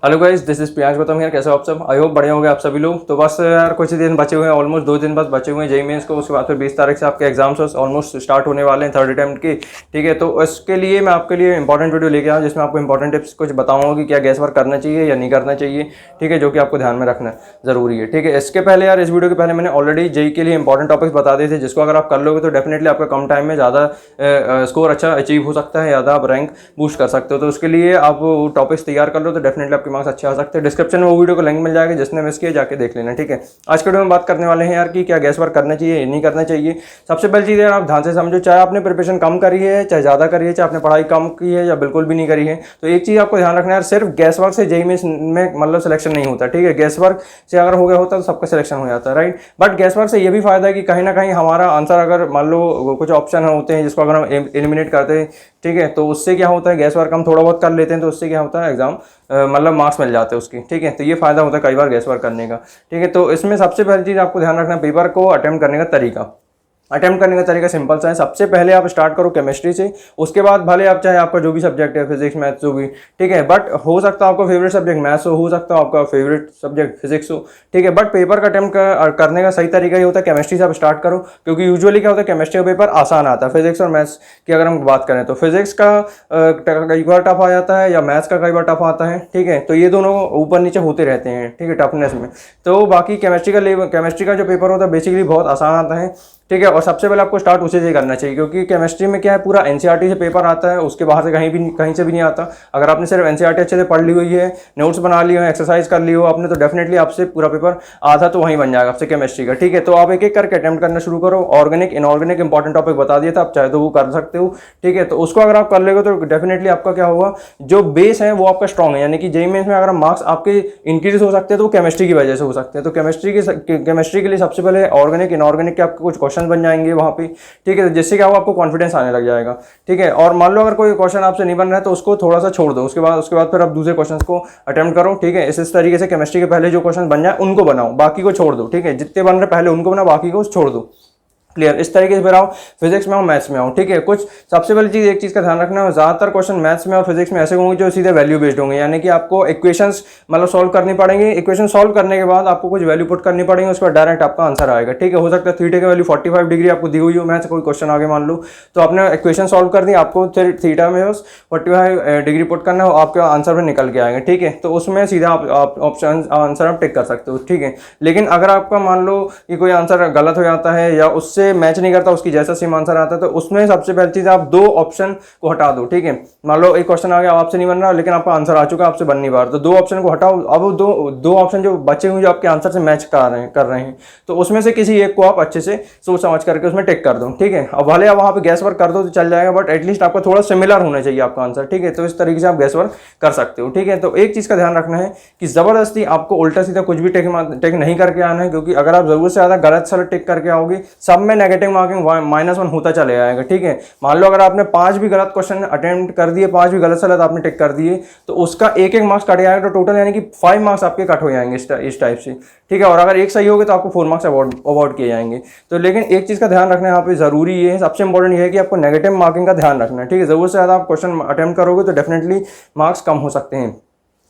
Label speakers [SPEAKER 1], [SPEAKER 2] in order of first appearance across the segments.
[SPEAKER 1] Hello guys, this is Priyansh Gautam यार। कैसे हो आप सब? आई होप बढ़िया होंगे आप सभी लोग। तो बस यार कुछ ही दिन बचे हुए हैं, ऑलमोस्ट 2 दिन बस बचे हुए हैं जेई मेंस को। उसके बाद फिर 20 तारीख से आपके एग्जाम्स ऑलमोस्ट स्टार्ट होने वाले हैं, थर्ड अटेम्प्ट की। ठीक है, तो इसके लिए मैं आपके लिए इंपॉर्टेंट वीडियो लेके आया हूं, जिसमें आपको इंपॉर्टेंट टिप्स कुछ बताऊंगा कि क्या गैस वर्क करना चाहिए या नहीं करना चाहिए। ठीक है, जो कि आपको ध्यान में रखना जरूरी है। ठीक है, इसके पहले यार, इस वीडियो के पहले मैंने ऑलरेडी जेई के लिए इंपॉर्टेंट टॉपिक्स बता दिए थे, जिसको अगर आप कर लोगे तो डेफिनेटली आपका कम टाइम में ज़्यादा स्कोर अच्छा अचीव हो सकता है, ज़्यादा आप रैंक बूस्ट कर सकते हो। तो उसके लिए आप टॉपिक्स तैयार कर लो तो डेफिनेटली आपके मार्क्स अच्छे आ सकते हैं। डिस्क्रिप्शन में वो वीडियो का लिंक मिल जाएगा, जिसने मिस किया जाके देख लेना। ठीक है, आज के वीडियो में बात करने वाले हैं यार कि क्या गैस वर्क करना चाहिए नहीं करना चाहिए। सबसे पहली चीज़ यार, आप ध्यान से समझो, चाहे आपने प्रिपरेशन कम करी है, चाहे ज़्यादा करी है, चाहे आपने पढ़ाई कम की है या बिल्कुल भी नहीं करी है, तो एक चीज़ आपको ध्यान रखना है यार, सिर्फ गैस वर्क से जेईई में मतलब सिलेक्शन नहीं होता। ठीक है, गैस वर्क से अगर हो गया होता तो सबका सिलेक्शन हो जाता है, राइट। बट गैस वर्क से ये भी फायदा है कि कहीं ना कहीं हमारा आंसर, अगर मान लो कुछ ऑप्शन होते हैं जिसको अगर हम एलिमिनेट करते हैं, ठीक है, तो उससे क्या होता है, गैस वर्क हम थोड़ा बहुत कर लेते हैं तो उससे क्या होता है, एग्जाम मतलब मार्क्स मिल जाते हैं उसकी। ठीक है, तो ये फायदा होता है कई बार गैस वर्क करने का। ठीक है, तो इसमें सबसे पहली चीज़ आपको ध्यान रखना है, पेपर को अटेम्प्ट करने का तरीका। अटेम्प्ट करने का तरीका सिंपल सा है। सबसे पहले आप स्टार्ट करो केमिस्ट्री से, उसके बाद भले आप चाहे आपका जो भी सब्जेक्ट है, फिजिक्स मैथ्स जो भी, ठीक है, बट हो सकता है आपका फेवरेट सब्जेक्ट मैथ्स हो सकता है आपका फेवरेट सब्जेक्ट फिजिक्स हो। ठीक है, बट पेपर का अटेम्प्ट करने का सही तरीका ये होता है केमिस्ट्री से आप स्टार्ट करो, क्योंकि यूजुअली क्या होता है, केमिस्ट्री का पेपर आसान आता है। फिजिक्स और मैथ्स की अगर हम बात करें तो फिजिक्स का कई बार टफ आ जाता है, या मैथ्स का कई बार टफ आता है। ठीक है, तो ये दोनों ऊपर नीचे होते रहते हैं, ठीक है, टफनेस में। तो बाकी केमिस्ट्री का जो पेपर होता है बेसिकली बहुत आसान आता है। ठीक है, और सबसे पहले आपको स्टार्ट उसी से करना चाहिए, क्योंकि केमिस्ट्री में क्या है, पूरा एनसीईआरटी से पेपर आता है, उसके बाहर से कहीं से भी नहीं आता। अगर आपने सिर्फ एनसीईआरटी अच्छे से पढ़ ली हुई है, नोट्स बना लिए हो, एक्सरसाइज कर ली हो आपने, तो डेफिनेटली आपसे पूरा पेपर आधा तो वहीं बन जाएगा आपसे केमिस्ट्री का। ठीक है, तो आप एक एक करके अटेम्प्ट करना शुरू करो। ऑर्गेनिक इनऑर्गेनिक इंपॉर्टेंट टॉपिक बता दिया था, आप चाहे तो वो कर सकते हो। ठीक है, तो उसको अगर आप कर लेगे तो डेफिनेटली आपका क्या होगा, जो बेस है वो आपका स्ट्रॉन्ग है। यानी कि जेईई मेंस में अगर मार्क्स आपके इंक्रीज हो सकते हैं तो वो केमिस्ट्री की वजह से हो सकते हैं। तो केमिस्ट्री के लिए सबसे पहले ऑर्गेनिक इनऑर्गेनिक के आपके कुछ क्वेश्चन बन जाएंगे वहाँ पे। ठीक है, तो जिससे क्या होगा, आपको कॉन्फिडेंस आने लग जाएगा। ठीक है, और मान लो अगर कोई क्वेश्चन आपसे नहीं बन रहा है तो उसको थोड़ा सा छोड़ दो, उसके बाद फिर आप दूसरे क्वेश्चन को अटेम्प्ट करो। ठीक है, इस तरीके से केमिस्ट्री के पहले जो क्वेश्चन बन जाए उनको बनाओ, बाकी को छोड़ दो। ठीक है, जितने बन रहे पहले उनको बनाओ, बाकी को छोड़ दो। क्लियर, इस तरीके से फिर आओ फिजिक्स में आओ, मैथ्स में आओ। ठीक है, कुछ सबसे पहली चीज, एक चीज का ध्यान रखना है, ज्यादातर क्वेश्चन मैथ्स में और फिजिक्स में ऐसे होंगे जो सीधे वैल्यू बेस्ड होंगे। यानी कि आपको इक्वेशंस मतलब सॉल्व करनी पड़ेंगे, इक्वेशन सॉल्व करने के बाद आपको कुछ वैल्यू पुट करनी पड़ेगी, उसके बाद डायरेक्ट आपका आंसर आएगा। ठीक है, हो सकता है थीटा की वैल्यू 45 डिग्री आपको दी हुई हो, मैथ्स कोई क्वेश्चन आगे मान लो, तो आपने इक्वेशन सॉल्व कर दी, आपको थीटा में बस 45 डिग्री पुट करना हो, आपका आंसर में निकल के आएगा। ठीक है, तो उसमें सीधा आप ऑप्शन आंसर आप टिक कर सकते हो। ठीक है, लेकिन अगर आपका मान लो कि कोई आंसर गलत हो जाता है या उससे मैच नहीं करता, उसकी जैसा सेम आंसर आता है, तो उसमें सबसे पहली चीज आप दो ऑप्शन को हटा दो। ठीक है, मान लो एक क्वेश्चन आ गया, आपसे नहीं बन रहा, लेकिन आपका आंसर आ चुका, आपसे बन नहीं पा रहा, तो दो ऑप्शन को हटाओ। अब दो ऑप्शन जो बचे हुए जो आपके आंसर से मैच कर रहे हैं, तो उसमें से किसी एक को आप अच्छे से सोच समझ करके उसमें टिक कर दो। ठीक है, अब भले आप वहां पे गैस वर्क कर दो तो चल जाएगा, बट एटलीस्ट आपका थोड़ा सिमिलर होना चाहिए आपका आंसर। ठीक है, तो इस तरीके से आप गैस वर्क कर सकते हो। ठीक है, तो एक चीज का ध्यान रखना है कि जबरदस्ती आपको उल्टा सीधा कुछ भी टिक नहीं करके आना है, क्योंकि अगर आप जरूरत से ज्यादा गलत सलत टिक करके आओगे, सब में नेगेटिव मार्किंग -1 होता चले जाएगा। ठीक है, मान लो अगर आपने 5 भी गलत क्वेश्चन अटेम्प्ट कर दिए, 5 भी गलत सलत आपने टिक कर दिए, तो उसका एक मार्क्स कट जाएगा, तो टोटल यानी कि 5 मार्क्स आपके कट हो जाएंगे इस टाइप से। ठीक है, और अगर एक सही हो गए तो आपको 4 मार्क्स अवॉर्ड किए जाएंगे। तो लेकिन एक चीज का ध्यान रखना यहाँ पे जरूरी है, सबसे इंपॉर्टेंट ये है कि आपको नेगेटिव मार्किंग का ध्यान रखना है। ठीक है, जरूरत से ज्यादा आप क्वेश्चन अटेम्प्ट करोगे तो डेफिनेटली मार्क्स कम हो सकते हैं।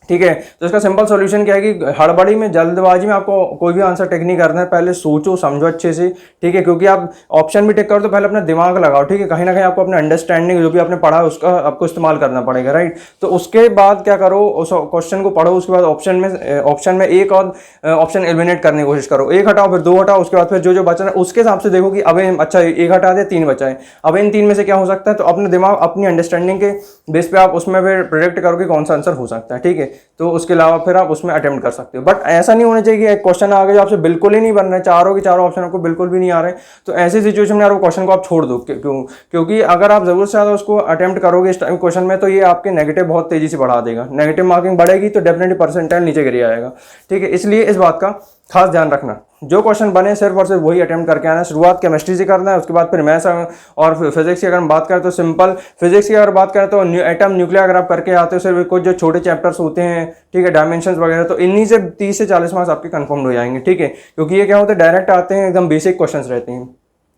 [SPEAKER 1] ठीक है, तो इसका सिंपल सॉल्यूशन क्या है कि हड़बड़ी में जल्दबाजी में आपको कोई भी आंसर टिक नहीं करना है, पहले सोचो समझो अच्छे से। ठीक है, क्योंकि आप ऑप्शन भी टिक करो तो पहले अपना दिमाग लगाओ। ठीक है, कहीं ना कहीं आपको अपने अंडरस्टैंडिंग जो भी आपने पढ़ा है उसका आपको इस्तेमाल करना पड़ेगा, राइट। तो उसके बाद क्या करो, उस क्वेश्चन को पढ़ो, उसके बाद ऑप्शन में एक और ऑप्शन एलिमिनेट करने की कोशिश करो, एक हटाओ फिर दो हटाओ, उसके बाद फिर जो बचा है उसके हिसाब से देखो कि अब अच्छा एक हटा दे, 3 बचा है, अब इन 3 में से क्या हो सकता है, तो अपने दिमाग अपनी अंडरस्टैंडिंग के बेस पे आप उसमें फिर प्रेडिक्ट करो कि कौन सा आंसर हो सकता है। ठीक है, तो उसके अलावा फिर आप उसमें अटेम्प्ट कर सकते हो। बट ऐसा नहीं होना चाहिए कि एक क्वेश्चन आ गया जो आपसे बिल्कुल ही नहीं बन रहा है, चारों के चारों ऑप्शन आपको बिल्कुल भी नहीं आ रहे, तो ऐसी सिचुएशन में यार वो क्वेश्चन को आप छोड़ दो। क्योंकि अगर आप जरूरत से ज्यादा उसको अटेम्प्ट करोगे इस टाइम क्वेश्चन में, तो ये आपके नेगेटिव बहुत तेजी से बढ़ा देगा, नेगेटिव मार्किंग बढ़ेगी तो डेफिनेटली परसेंटाइल नीचे गिर जाएगा। ठीक है, इसलिए इस बात का खास ध्यान रखना, जो क्वेश्चन बने सिर्फ और सिर्फ वही अटेम्प्ट करके आना है। शुरुआत केमिस्ट्री से करना है, उसके बाद फिर मैथ्स और फिजिक्स की अगर हम बात करें तो सिंपल फिजिक्स की अगर बात करें तो एटम न्यूक्लियर अगर आप करके आते हो, सिर्फ कुछ जो छोटे चैप्टर्स होते हैं, ठीक है, डायमेंशंस वगैरह, तो इन्हीं से 30 से 40 मार्क्स आपके कंफर्म हो जाएंगे। ठीक है, क्योंकि ये क्या होता है, डायरेक्ट आते हैं, एकदम बेसिक क्वेश्चंस रहते हैं।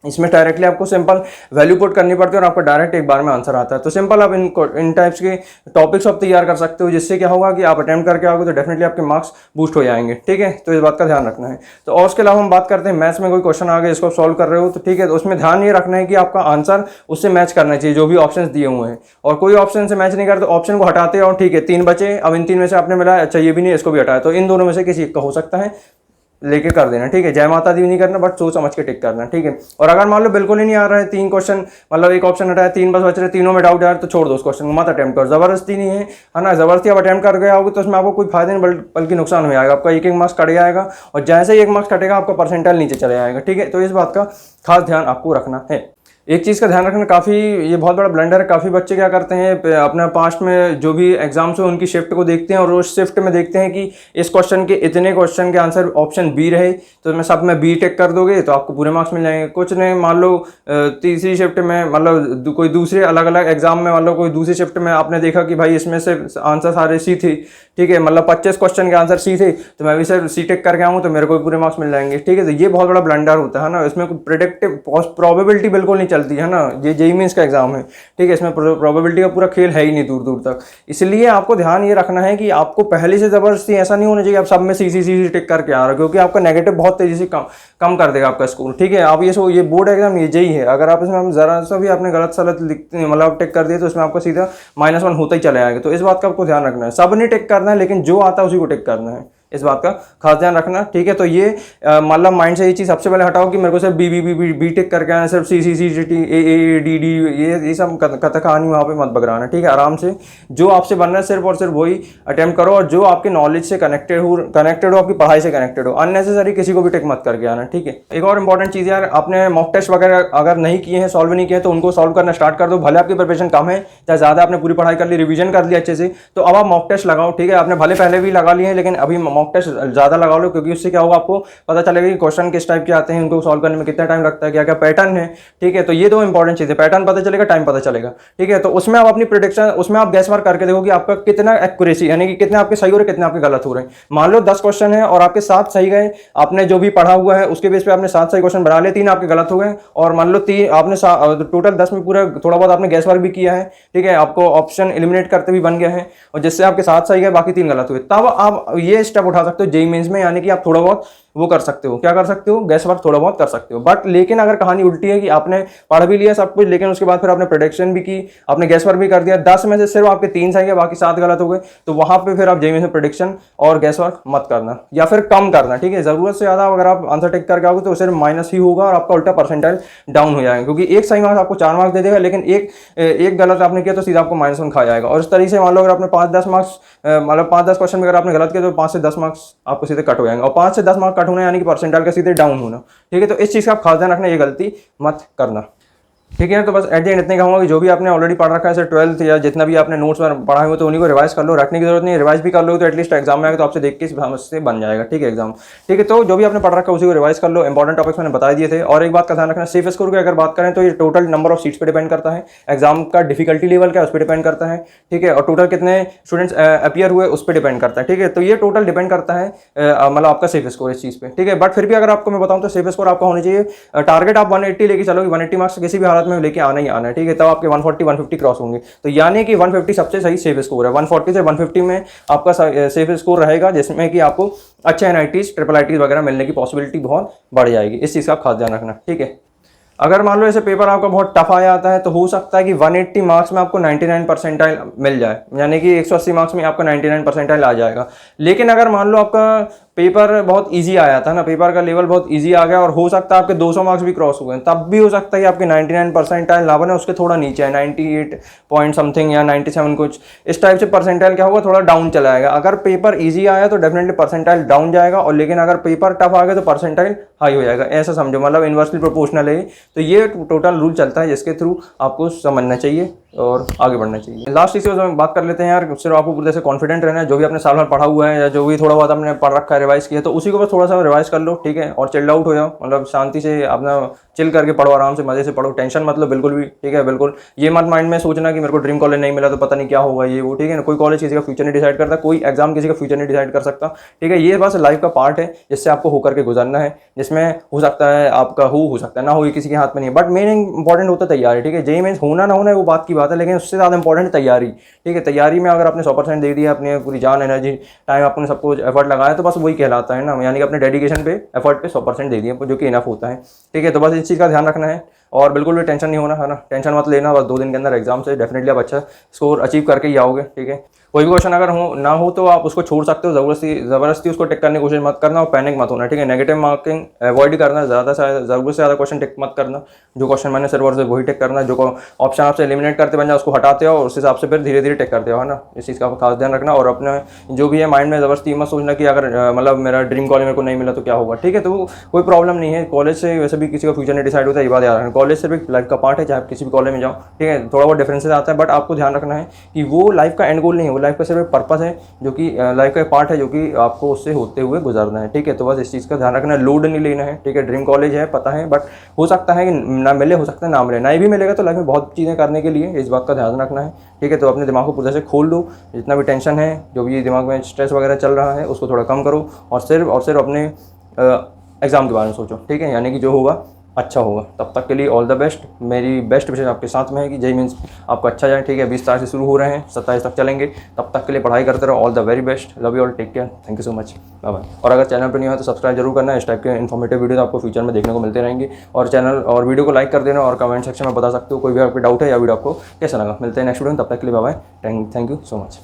[SPEAKER 1] इसमें डायरेक्टली आपको सिंपल वैल्यू पुट करनी पड़ती है और आपको डायरेक्ट एक बार में आंसर आता है। तो सिंपल आप इन टाइप्स के टॉपिक्स आप तैयार कर सकते हो, जिससे क्या होगा कि आप अटेम्प्ट करके आओगे तो डेफिनेटली आपके मार्क्स बूस्ट हो जाएंगे। ठीक है, तो इस बात का ध्यान रखना है। तो और उसके अलावा हम बात करते हैं मैथ्स में कोई क्वेश्चन आ गया इसको सॉल्व कर रहे हो तो ठीक है, तो उसमें ध्यान ये रखना है कि आपका आंसर उससे मैच करना चाहिए जो भी ऑप्शन दिए हुए हैं, और कोई ऑप्शन से मैच नहीं करते ऑप्शन को हटाते और ठीक है 3 बचे, अब इन 3 में से आपने मिला अच्छा ये भी नहीं इसको भी हटाया, तो इन दोनों में से किसी एक का हो सकता है लेके कर देना। ठीक है, जय माता दी नहीं करना बट सोच समझ के टिक करना। ठीक है, और अगर मान लो बिल्कुल ही नहीं आ रहा है 3 क्वेश्चन, मतलब एक ऑप्शन हटाया 3 बस बच रहे, तीनों में डाउट है तो छोड़ दो उस क्वेश्चन को, मत अटेम्प्ट करो, जबरदस्ती नहीं है ना। जबरदस्ती आप अटेम्प्ट कर गए आओगे तो उसमें आपको कोई फायदा नहीं बल्कि नुकसान हो जाएगा, आपका एक मार्क्स कट जाएगा और जैसे ही 1 मार्क्स कटेगा आपका परसेंटाइल नीचे चले जाएगा। ठीक है, तो इस बात का खास ध्यान आपको रखना है। एक चीज़ का ध्यान रखना, काफ़ी ये बहुत बड़ा ब्लंडर है, काफ़ी बच्चे क्या करते हैं अपना पास्ट में जो भी एग्जाम्स हो उनकी शिफ्ट को देखते हैं और उस शिफ्ट में देखते हैं कि इस क्वेश्चन के इतने क्वेश्चन के आंसर ऑप्शन बी रहे तो मैं सब में बी टेक कर दोगे तो आपको पूरे मार्क्स मिल जाएंगे। कुछ ने मान लो तीसरी शिफ्ट में मतलब कोई दूसरे अलग अलग एग्जाम में मान लो कोई दूसरी शिफ्ट में आपने देखा कि भाई इसमें से आंसर सारे सी थे, ठीक है, मतलब 25 क्वेश्चन के आंसर सी थे तो मैं भी सर सी टेक करके आऊँ तो मेरे को पूरे मार्क्स मिल जाएंगे। ठीक है, तो ये बहुत बड़ा ब्लंडर होता है ना, इसमें कोई प्रेडिक्टिव प्रोबेबिलिटी बिल्कुल नहीं चलती है ना, ये जेईई मेंस का एग्जाम है। ठीक है, इसमें प्रोबेबिलिटी का पूरा खेल है ही नहीं दूर दूर तक, इसलिए आपको ध्यान ये रखना है कि आपको पहले से जबरदस्ती ऐसा नहीं होना चाहिए आप सब में सी टिक करके आ रहे हो, क्योंकि आपका नेगेटिव बहुत तेजी से कम कर देगा आपका स्कोर। ठीक है, आप ये बोर्ड एग्जाम ये जेईई है, अगर आप इसमें जरा सा भी आपने गलत सलत लिखते मतलब टिक कर दिया तो इसमें आपका सीधा -1 होता ही चला जाएगा। तो इस बात का आपको ध्यान रखना है, सब नहीं टिक करना है लेकिन जो आता है उसी को टिक करना है, इस बात का खास ध्यान रखना। ठीक है, तो ये मतलब माइंड से ये चीज़ सबसे पहले हटाओ कि मेरे को सिर्फ बी टेक करके आना, सिर्फ C T A D D ये सब कथा कहानी वहाँ पे मत बगराना। ठीक है, आराम से जो आपसे बनना है सिर्फ और सिर्फ वही अटेम्प्ट करो और जो आपके नॉलेज से कनेक्टेड हो आपकी पढ़ाई से कनेक्टेड हो, अननेसेसरी किसी को भी टेक मत करके आना। ठीक है, एक और इंपॉर्टेंट चीज़ यार, आपने मॉक टेस्ट वगैरह अगर नहीं किए हैं, सॉल्व नहीं किए हैं तो उनको सॉल्व करना स्टार्ट कर दो, भले आपकी प्रिपरेशन कम है चाहे ज़्यादा, आपने पूरी पढ़ाई कर ली, रिविजन कर लिया अच्छे से, तो अब आप मॉक टेस्ट लगाओ। ठीक है, आपने भले पहले भी लगा लिए हैं लेकिन अभी मॉक टेस्ट ज़्यादा लगा लो, क्योंकि उससे क्या होगा आपको पता चलेगा कि क्वेश्चन किस टाइप के आते हैं, उनको सॉल्व करने में कितना टाइम लगता है, क्या क्या पैटर्न है। ठीक है, तो ये 2 इंपॉर्टेंट चीज़ है, पैटर्न पता चलेगा, टाइम पता चलेगा। ठीक है, तो उसमें आप अपनी प्रेडिक्शन उसमें आप गैस वर्क करके देखो कि आपका कितना एक्यूरेसी यानी कि कितने आपके सही हो रहे कितने आपके गलत हो रहे हैं। मान लो 10 क्वेश्चन है और आपके 7 सही गए, आपने जो भी पढ़ा हुआ है उसके बेस पे आपने 7 सही क्वेश्चन बना लिए, 3 आपके गलत हो गए, और मान लो 3 आपने टोटल 10 में पूरा थोड़ा बहुत आपने गैस वर्क भी किया है। ठीक है, आपको ऑप्शन एलिमिनेट करते भी बन गया है और जिससे आपके 7 सही गए बाकी 3 गलत हुए, तब आप ये स्टेप उठा सकते हो जेईई मेंस में, यानी कि आप थोड़ा बहुत वो कर सकते हो, क्या कर सकते हो, गैस वर्क थोड़ा बहुत कर सकते हो। बट लेकिन अगर कहानी उल्टी है कि आपने पढ़ भी लिया सब कुछ लेकिन उसके बाद फिर आपने प्रेडिक्शन भी की, आपने गैस वर्क भी कर दिया, 10 में से सिर्फ आपके 3 सही है बाकी 7 गलत हो गए, तो वहां पे फिर आप जेईई में प्रेडिक्शन और गैस वर्क मत करना या फिर कम करना। ठीक है, जरूरत से ज्यादा अगर आप आंसर टिक करके आओगे तो सिर्फ माइनस ही होगा और आपका उल्टा परसेंटाइल डाउन हो जाएगा, क्योंकि एक सही मार्क्स आपको 4 मार्क्स दे देगा लेकिन एक गलत आपने किया तो सीधा आपको -1 खा जाएगा। और इस तरीके से मान लो अगर आपने 5-10 मार्क्स मतलब 5-10 क्वेश्चन में अगर आपने गलत किया तो 5 से 10 मार्क्स आपको सीधे कट हो जाएंगे, और 5 से 10 मार्क्स कट होना यानी कि परसेंटाइल का सीधे डाउन होना। ठीक है, तो इस चीज़ का आप खास ध्यान रखना, ये गलती मत करना। ठीक है, तो बस एट द एंड इतने कहूँगा कि जो भी आपने ऑलरेडी पढ़ रखा है सर 12th या जितना भी आपने नोट्स में पढ़ा हुआ तो उन्हीं को रिवाइज कर लो, रखने की जरूरत नहीं, रिवाइज भी कर लो तो एटलीस्ट एग्जाम में आएगा तो आपसे देख के समझ से बन जाएगा। ठीक है, एग्जाम। ठीक है, तो जो भी आपने पढ़ रखा है उसी को रिवाइज कर लो, इंपॉर्टेंट टॉपिक्स मैंने बता दिए थे। और एक बात का ध्यान रखना, सेफ स्कोर की अगर बात करें तो ये टोटल नंबर ऑफ सीट्स पे डिपेंड करता है, एग्जाम का डिफिकल्टी लेवल क्या है उस पर डिपेंड करता है। ठीक है, और टोटल कितने स्टूडेंट्स अपीयर हुए उस पर डिपेंड करता है। ठीक है, तो ये टोटल डिपेंड करता है मतलब आपका सेफ स्कोर इस चीज़ पे। ठीक है, बट फिर भी अगर आपको मैं बताऊँ तो सेफ स्कोर आपका होना चाहिए, टारगेट आप 180 लेके चलोगे, 180 मार्क्स किसी भी हालत में लेके आना ही आना है। ठीक है, तब आपके 140-150 क्रॉस होंगे, तो यानी कि 150 सबसे सही सेफ स्कोर है। 140 से 150 में आपका सेफ स्कोर रहेगा, जिसमें कि आपको अच्छे NITs ट्रिपल IITs वगैरह मिलने की पॉसिबिलिटी बहुत बढ़ जाएगी। इस चीज़ का खास ध्यान रखना। ठीक है, अगर मान लो ऐसे पेपर आपका बहुत टफ आ जाता है तो हो सकता है कि 180 मार्क्स में आपको 99 परसेंटाइल मिल जाए, यानी कि 180 मार्क्स में आपका 99 परसेंटाइल आ जाएगा। लेकिन अगर मान लो आपका पेपर बहुत इजी आया था ना, पेपर का लेवल बहुत इजी आ गया और हो सकता है आपके 200 मार्क्स भी क्रॉस हो गए, तब भी हो सकता है कि आपके 99 परसेंटाइल ना बने, उसके थोड़ा नीचे है 98 पॉइंट समथिंग या 97 कुछ इस टाइप से परसेंटाइल क्या होगा, थोड़ा डाउन चला जाएगा। अगर पेपर ईजी आया तो डेफिनेटली परसेंटाइल डाउन जाएगा, और लेकिन अगर पेपर टफ आ गया तो परसेंटाइल हाई हो जाएगा, ऐसा समझो, मतलब इन्वर्सली प्रोपोर्शनल है। तो ये टोटल रूल चलता है जिसके थ्रू आपको समझना चाहिए। और आगे बढ़ना चाहिए। लास्ट चीज़ में बात कर लेते हैं यार, सिर्फ आपको पूरे से कॉन्फिडेंट रहना है। जो भी आपने साल भर पढ़ा हुआ है या जो भी थोड़ा बहुत आपने पढ़ रखा है, रिवाइज किया, तो उसी को बस थोड़ा सा रिवाइज कर लो, ठीक है, और चिल्ड आउट हो जाओ, मतलब शांति से अपना चिल करके पढ़ो, आराम से मजे से पढ़ो, टेंशन मतलब बिल्कुल भी, ठीक है, बिल्कुल ये मत माइंड में सोचना कि मेरे को ड्रीम कॉलेज नहीं मिला तो पता नहीं क्या होगा ये वो, ठीक है ना। कोई कॉलेज किसी का फ्यूचर नहीं डिसाइड करता, कोई एग्जाम किसी का फ्यूचर नहीं डिसाइड कर सकता, ठीक है। ये बस लाइफ का पार्ट है जिससे आपको होकर के गुजरना है, जिसमें हो सकता है आपका हो सकता है ना हो, ये किसी के हाथ में नहीं है, बट मेन इंपॉर्टेंट होता है तैयारी, ठीक है। जेईई मेंस होना ना होना है वो बात की बात है, लेकिन उससे ज़्यादा इंपॉर्टेंट है तैयारी, ठीक है। तैयारी में अगर आपने 100% दे दिया, अपनी पूरी जान, एनर्जी, टाइम, आपने सब कुछ एफर्ट लगाया, तो बस वही कहलाता है ना, यानी कि अपने डेडिकेशन पे, एफर्ट पे 100% दे दिया, जो कि इनफ होता है, ठीक है। तो बस इस चीज़ का ध्यान रखना है और बिल्कुल भी टेंशन नहीं होना है ना, टेंशन मत लेना, बस 2 दिन के अंदर एग्जाम से डेफिनेटली आप अच्छा स्कोर अचीव करके ही आओगे, ठीक है। कोई भी क्वेश्चन अगर ना हो तो आप उसको छोड़ सकते हो, ज़बरदस्ती उसको टिक करने की कोशिश मत करना और पैनिक मत होना, ठीक है। नेगेटिव मार्किंग अवॉइड करना, ज़रूरत से ज़्यादा क्वेश्चन टिक मत करना, जो क्वेश्चन मैंने सिर्फ और सिर्फ वही टिक करना, जो ऑप्शन आपसे एलिमिनेट करते बन जाए उसको हटाते हो और उस हिसाब से फिर धीरे धीरे टिक करते हो, है ना। इस चीज़ का खास ध्यान रखना। और अपने जो भी है माइंड में ज़बरदस्ती मत सोचना कि अगर मतलब मेरा ड्रीम कॉलेज मेरे को नहीं मिला तो क्या होगा, ठीक है। तो कोई प्रॉब्लम नहीं है, कॉलेज से वैसे भी किसी का फ्यूचर नहीं डिसाइड होता है, ये बात याद रखना। कॉलेज सिर्फ एक लाइफ का पार्ट है, चाहे आप किसी भी कॉलेज में जाओ, ठीक है। थोड़ा बहुत डिफरेंसेस आता है, बट आपको ध्यान रखना है कि वो लाइफ का एंड गोल नहीं है, वो लाइफ का सिर्फ एक पर्पस है, जो कि लाइफ का एक पार्ट है, जो कि आपको उससे होते हुए गुजरना है, ठीक है। तो बस इस चीज़ का ध्यान रखना है, लोड नहीं लेना है, ठीक है। ड्रीम कॉलेज है पता है, बट हो सकता है कि ना मिले, हो सकता है ना मिले, नहीं भी मिलेगा तो लाइफ में बहुत चीज़ें करने के लिए, इस बात का ध्यान रखना है, ठीक है। तो अपने दिमाग को पूरे से खोल दो, जितना भी टेंशन है, जो भी दिमाग में स्ट्रेस वगैरह चल रहा है, उसको थोड़ा कम करो और सिर्फ अपने एग्ज़ाम के बारे में सोचो, ठीक है, यानी कि जो होगा अच्छा होगा। तब तक के लिए ऑल द बेस्ट, मेरी बेस्ट विशेष आपके साथ में है कि जेईई मेंस आपका अच्छा जाए, ठीक है। 20 तारीख से शुरू हो रहे हैं, 27 तक चलेंगे, तब तक के लिए पढ़ाई करते रहो। All the very best, love you all, take care, thank you so much, bye bye. और अगर चैनल पर नहीं हो तो सब्सक्राइब जरूर करना, इस टाइप के इन्फॉर्मेटिव वीडियो आपको फ्यूचर में देखने को मिलते रहेंगे। और चैनल और वीडियो को लाइक कर देना और कमेंट सेक्शन में बता सकते हो कोई भी आपको डाउट है या वीडियो आपको कैसा लगा। मिलते हैं नेक्स्ट वीडियो में, तब तक के लिए bye bye, thank you so much.